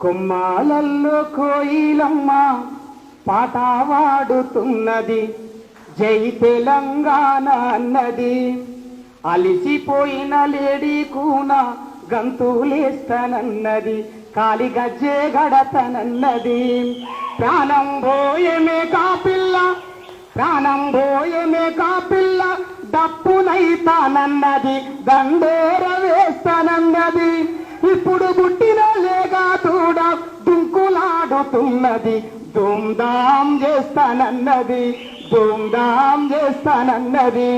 కొమ్మాలల్లో కోయిలమ్మ పాట వాడుతున్నది, జై తెలంగాణ అన్నది. అలిసిపోయిన లేడీ కూన గంతులేస్తానన్నది, కాలి గజ్జే గడతనన్నది. ప్రాణం పోయేమే కాపిల్ల, ప్రాణం పోయేమే కాపిల్ల, డప్పునైతానన్నది, దండోర వేస్తానన్నది. ఇప్పుడు పుట్టిన లేగా తూడ దుంకులాడుతున్నది, ధూమ్ధాం చేస్తానన్నది, ధూమ్ధాం చేస్తానన్నది.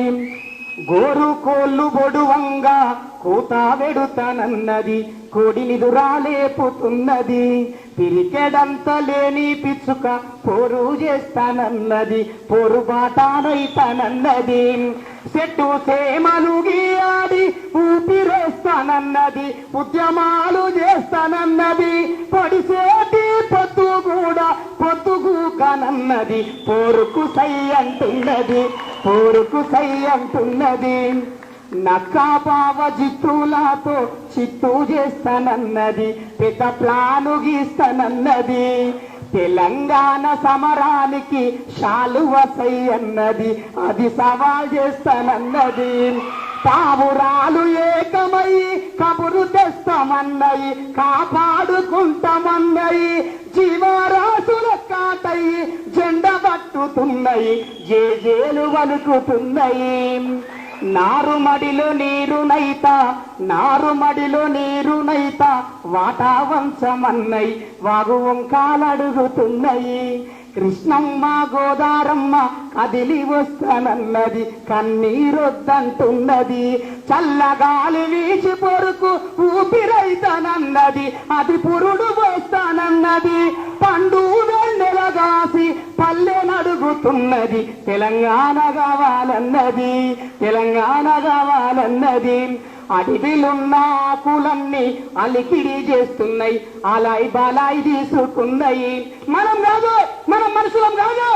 గోరు కోళ్ళు బొడువంగా కూత వెడుతానన్నది, కోడిని దురాలేపుతున్నది. పిరికెడంత లేని పిచ్చుక పోరు చేస్తానన్నది, పోరు బాటానైతానన్నది. చెట్టు సేమలు గీయాడి ఊపిరేస్తానన్నది, ఉద్యమాలు చేస్తానన్నది. పొడిసేటి పొత్తు కూడా పొత్తుగూకనన్నది, పోరుకు సై అంటున్నది, పోరుకు సై అంటున్నది. నక్కా బావ జిత్తులతో చిత్తు చేస్తానన్నది, పెద్ద ప్లాను గీస్తానన్నది. తెలంగాణ సమరానికి శాలువ సై అన్నది, అది సవాల్ చేస్తానన్నది. పావురాలు ఏకమై కబురు తెస్తామన్నయి, కాపాడుకుంటామన్నయి. జీవరాశుల కాటయి జెండ పట్టుతున్నాయి, జేజేలు వలుకుతున్నాయి. నారుమడిలో నీరునైత, నారుమడిలో నీరునైత, వాటా వంచమన్నై వాగు వంకాలడుగుతున్నాయి. కృష్ణమ్మ గోదారమ్మ కదిలి వస్తానన్నది, కన్నీరొద్దంటున్నది. చల్లగాలి వీచి పొరుకు ఊపిరైతానన్నది, అది పురుడు పోస్తానన్నది. పండు వెన్నెలగాసి పల్లె నడుగుతున్నది, తెలంగాణ కావాలన్నది, తెలంగాణ కావాలన్నది. అడవిలున్న ఆకులన్నీ అలికిడి చేస్తున్నాయి, అలాయి బాలాయి తీసుకున్నాయి. మనం కాదు, మనం మనుషులం కాదు.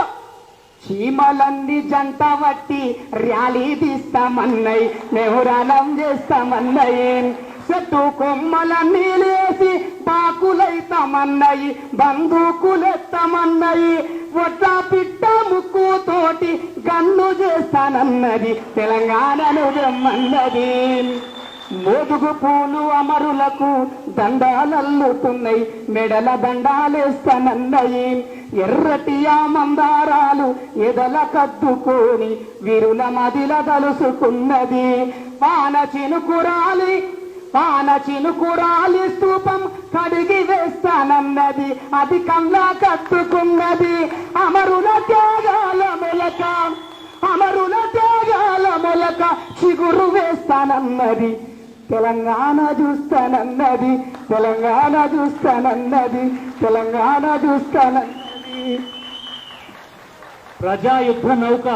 చీమలన్నీ జంట పట్టి ర్యాలీ తీస్తామన్నాయి, మెహురాలం చేస్తామన్నాయి. చెట్టు కొమ్మలన్నీ లేసి బాకులైతామన్నాయి, బందూకులెత్తామన్నాయి. ఒట్ల పిట్ట ముక్కుతోటి గన్ను చేస్తానన్నది, తెలంగాణను రమ్మన్నది. మోదుగు పూలు అమరులకు దండాలల్లుతున్నాయి, మెడల దండాలేస్తానన్నయి. ఎర్రటి ఆ మందారాలు ఎదల కద్దుకొని వీరుల మదిల తలుసుకున్నది. వాన చినుకురాలి, వాన చినుకురాలి స్తూపం కడిగి వేస్తానన్నది, అది కల్లా కట్టుకున్నది. అమరుల త్యాగాల మొలక, అమరుల త్యాగాల మొలక చిగురు వేస్తానన్నది, తెలంగాణ చూస్తానన్నది, తెలంగాణ చూస్తానన్నది, తెలంగాణ చూస్తానన్నది. ప్రజాయుద్ధ నౌక